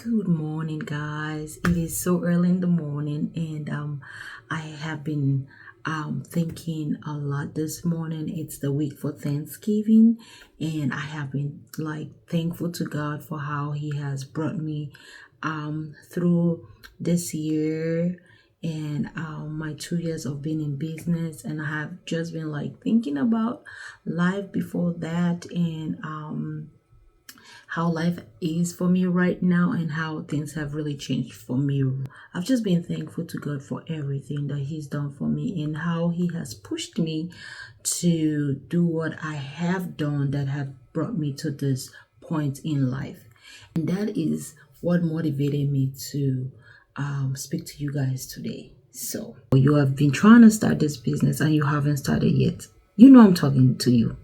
Good morning, guys. It is so early in the morning, and I have been thinking a lot this morning. It's the week for Thanksgiving, and I have been thankful to God for how He has brought me through this year and my 2 years of being in business. And I have just been thinking about life before that, and how life is for me right now and how things have really changed for me. I've just been thankful to God for everything that He's done for me and how He has pushed me to do what I have done that have brought me to this point in life. And that is what motivated me to speak to you guys today. So, you have been trying to start this business and you haven't started yet. You know I'm talking to you.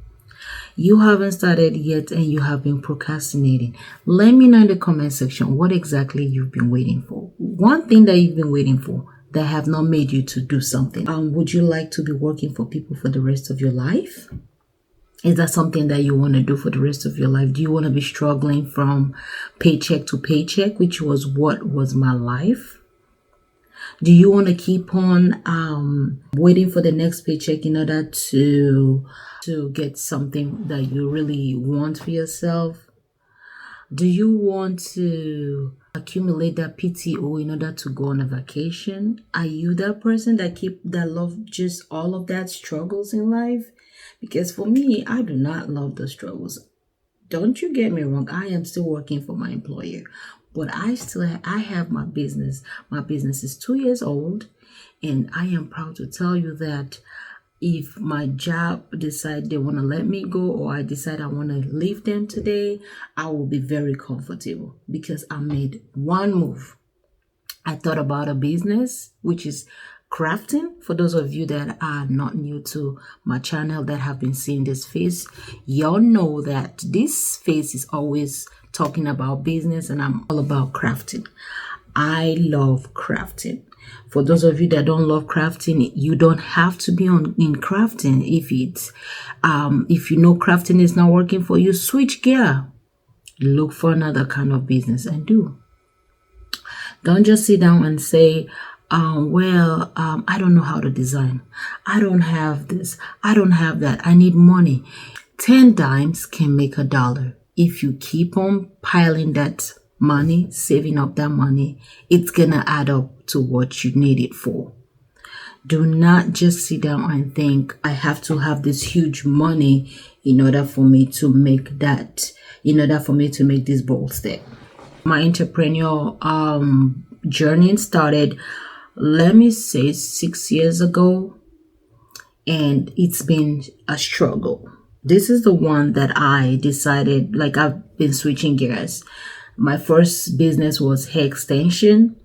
You haven't started yet and you have been procrastinating. Let me know in the comment section what exactly you've been waiting for. One thing that you've been waiting for that have not made you to do something. Would you like to be working for people for the rest of your life? Is that something that you want to do for the rest of your life? Do you want to be struggling from paycheck to paycheck, which was what was my life? Do you want to keep on waiting for the next paycheck in order to get something that you really want for yourself? Do you want to accumulate that PTO in order to go on a vacation? Are you that person that love just all of that struggles in life? Because for me, I do not love the struggles. Don't you get me wrong. I am still working for my employer, but I have my business. My business is 2 years old, and I am proud to tell you that if my job decide they want to let me go, or I decide I want to leave them today, I will be very comfortable because I made one move. I thought about a business, which is crafting. For those of you that are not new to my channel that have been seeing this face, y'all know that this face is always talking about business, and I'm all about crafting. I love crafting. For those of you that don't love crafting, you don't have to be in crafting. If you know crafting is not working for you, switch gear. Look for another kind of business and do. Don't just sit down and say, I don't know how to design. I don't have this. I don't have that. I need money. 10 dimes can make $1. If you keep on piling that money, saving up that money, it's gonna add up to what you need it for. Do not just sit down and think, I have to have this huge money in order for me to make this bold step. My entrepreneurial journey started, let me say, 6 years ago, and it's been a struggle. This is the one that I decided, I've been switching gears. My first business was hair extension,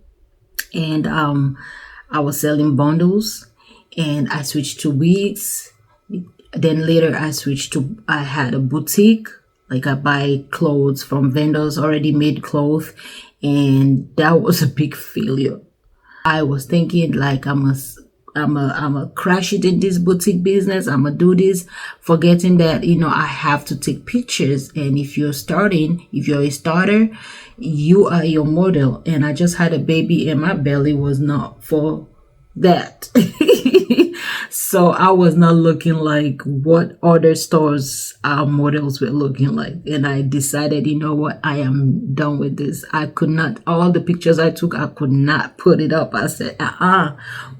and I was selling bundles, and I switched to wigs. Then later I had a boutique. I buy clothes from vendors, already made clothes, and that was a big failure. I was thinking I'm a crash it in this boutique business. I'm gonna do this, forgetting that I have to take pictures. And if you're a starter, you are your model. And I just had a baby, and my belly was not for that. So I was not looking like what other stores models were looking like. And I decided, you know what, I am done with this. I could not, all the pictures I took, I could not put it up. I said,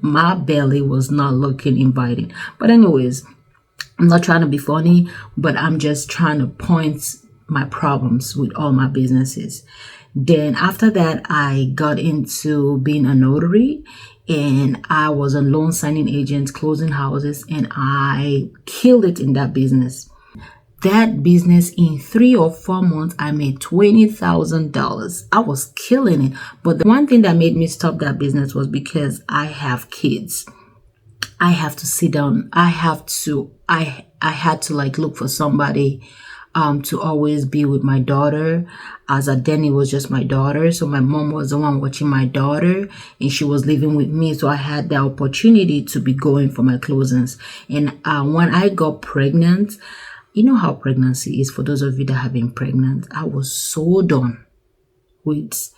my belly was not looking inviting. But anyways, I'm not trying to be funny, but I'm just trying to point my problems with all my businesses. Then after that, I got into being a notary, and I was a loan signing agent, closing houses, and I killed it in that business. That business, in 3 or 4 months, I made $20,000. I was killing it. But the one thing that made me stop that business was because I have kids. I have to sit down. I had to look for somebody to always be with my daughter. As at then, it was just my daughter. So my mom was the one watching my daughter, and she was living with me. So I had the opportunity to be going for my closings. And when I got pregnant, you know how pregnancy is. For those of you that have been pregnant, I was so done. with,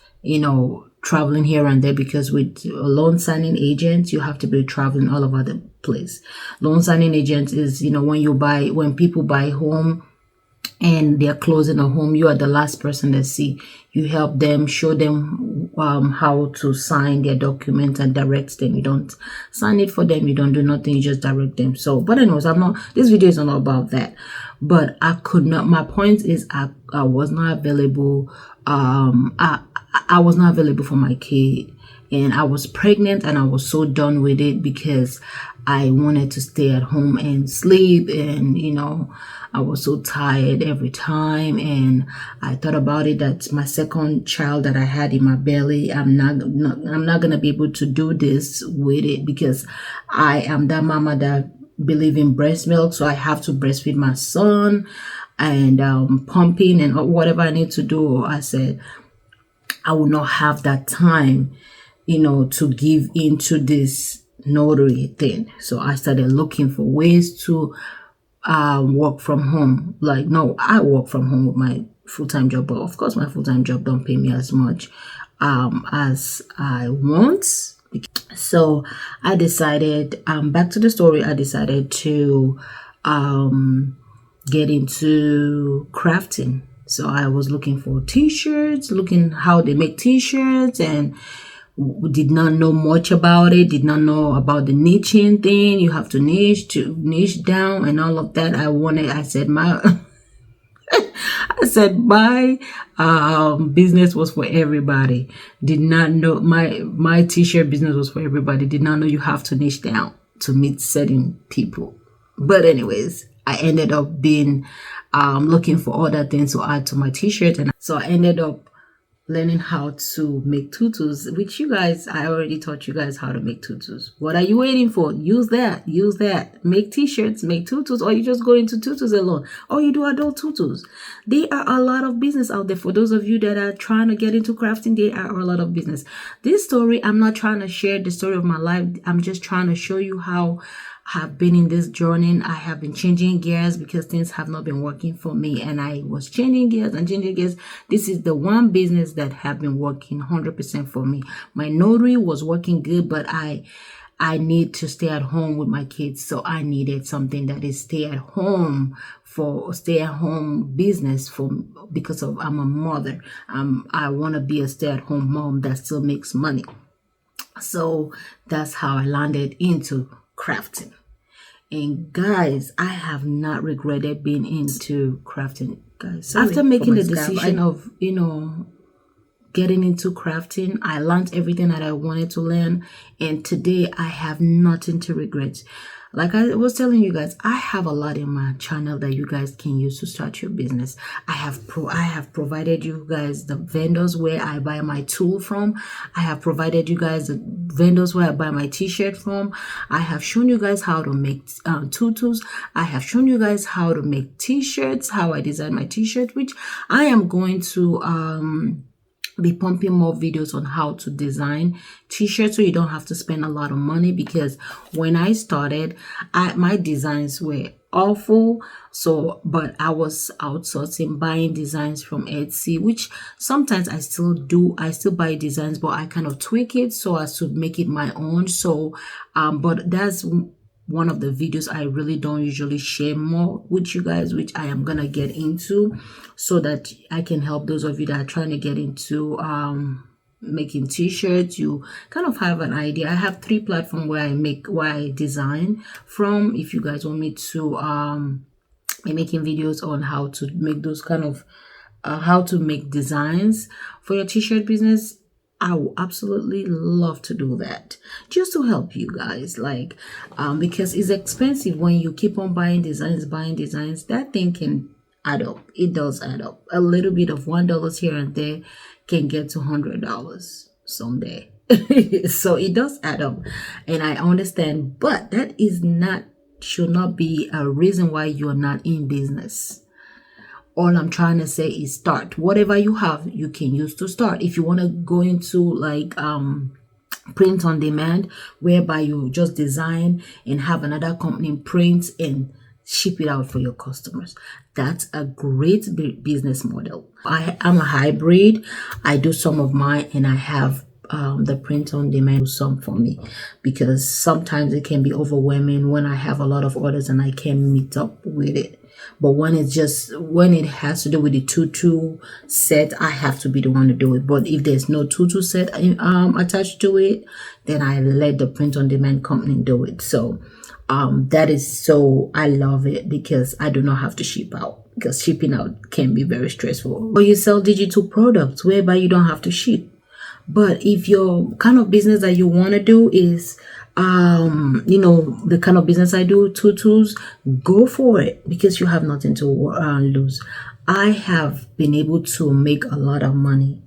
traveling here and there, because with loan signing agents, you have to be traveling all over the place. Loan signing agents is, when people buy home and they're closing a home, you are the last person they see. You help them, show them how to sign their documents and direct them. You don't sign it for them, you don't do nothing, you just direct them. So, but anyways, this video is not about that. But I could not, my point is I was not available. I was not available for my kid, and I was pregnant, and I was so done with it because I wanted to stay at home and sleep, and I was so tired every time. And I thought about it, that my second child that I had in my belly, I'm not gonna be able to do this with it, because I am that mama that believe in breast milk, so I have to breastfeed my son and pumping and whatever I need to do. I said I will not have that time, to give into this notary thing. So I started looking for ways to work from home. Like, no, I work from home with my full-time job, but of course my full-time job don't pay me as much as I want. So I decided, back to the story, I decided to get into crafting. So I was looking for t-shirts, looking how they make t-shirts, and did not know much about it, did not know about the niching thing. You have to niche down and all of that. I said my business was for everybody. Did not know my t-shirt business was for everybody. Did not know you have to niche down to meet certain people. But anyways, I ended up being looking for other things to add to my t-shirt, and so I ended up learning how to make tutus, which I already taught you guys how to make tutus. What are you waiting for? Use that. Make t-shirts, make tutus, or you just go into tutus alone, or you do adult tutus. There are a lot of business out there. For those of you that are trying to get into crafting, there are a lot of business. This story, I'm not trying to share the story of my life. I'm just trying to show you how have been in this journey. I have been changing gears because things have not been working for me, and I was changing gears. This is the one business that have been working 100% for me. My notary was working good, but I need to stay at home with my kids, so I needed something that is stay at home business because I'm a mother. I want to be a stay at home mom that still makes money. So that's how I landed into crafting. And guys, I have not regretted being into crafting, guys. After making the decision of getting into crafting, I learned everything that I wanted to learn, and today I have nothing to regret. Like I was telling you guys, I have a lot in my channel that you guys can use to start your business. I have provided you guys the vendors where I buy my tool from. I have provided you guys the vendors where I buy my t-shirt from. I have shown you guys how to make tutus. I have shown you guys how to make t-shirts, how I design my t-shirt, which I am going to be pumping more videos on how to design t-shirts, so you don't have to spend a lot of money, because when I started, my designs were awful. But I was outsourcing, buying designs from Etsy, which sometimes I still do. I still buy designs, but I kind of tweak it so as to make it my own. So but that's one of the videos I really don't usually share more with you guys, which I am gonna get into, so that I can help those of you that are trying to get into making t-shirts. You kind of have an idea. I have 3 platforms where I design from. If you guys want me to be making videos on how to make those kind of how to make designs for your t-shirt business, I will absolutely love to do that, just to help you guys, like because it's expensive when you keep on buying designs. That thing can add up. It does add up. A little bit of $1 here and there can get to $100 someday. So it does add up, and I understand, but that should not be a reason why you're not in business. All I'm trying to say is start. Whatever you have, you can use to start. If you want to go into like print on demand, whereby you just design and have another company print and ship it out for your customers. That's a great business model. I'm a hybrid. I do some of mine and I have the print on demand do some for me, because sometimes it can be overwhelming when I have a lot of orders and I can't meet up with it. But when it has to do with the tutu set, I have to be the one to do it. But if there's no tutu set attached to it, then I let the print on demand company do it. So that is, so I love it because I do not have to ship out, because shipping out can be very stressful. Or you sell digital products whereby you don't have to ship. But if your kind of business that you want to do is the kind of business I do, tutus, go for it, because you have nothing to lose. I have been able to make a lot of money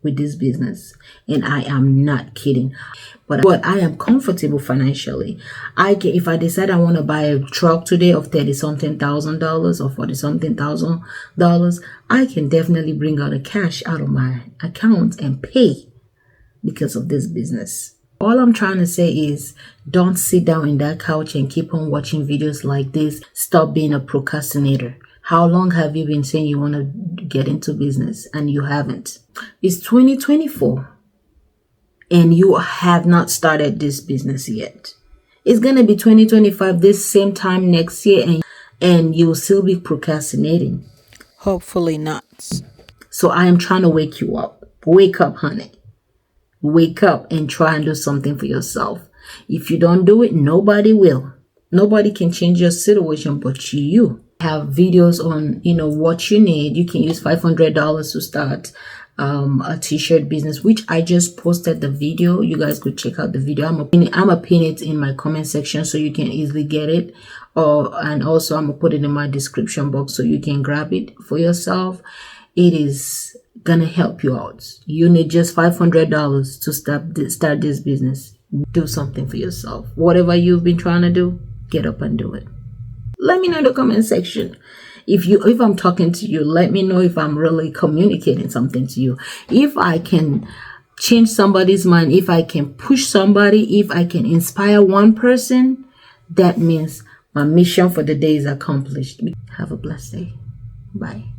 with this business, and I am not kidding. But I am comfortable financially. If I decide I want to buy a truck today of $30-something thousand or $40-something thousand, I can definitely bring out the cash out of my account and pay because of this business. All I'm trying to say is, don't sit down in that couch and keep on watching videos like this. Stop being a procrastinator. How long have you been saying you want to get into business and you haven't? It's 2024 and you have not started this business yet. It's going to be 2025 this same time next year, and you'll still be procrastinating. Hopefully not. So I am trying to wake you up. Wake up, honey. Wake up and try and do something for yourself. If you don't do it, nobody will. Nobody can change your situation but you. Have videos on what you need. You can use $500 to start a t-shirt business, which I just posted the video. You guys could check out the video. I'm gonna pin it in my comment section so you can easily get it, and also I'm gonna put it in my description box so you can grab it for yourself. It is gonna help you out. You need just $500 to start this business. Do something for yourself. Whatever you've been trying to do, get up and do it. Let me know in the comment section. If I'm talking to you, let me know if I'm really communicating something to you. If I can change somebody's mind, if I can push somebody, if I can inspire one person, that means my mission for the day is accomplished. Have a blessed day. Bye.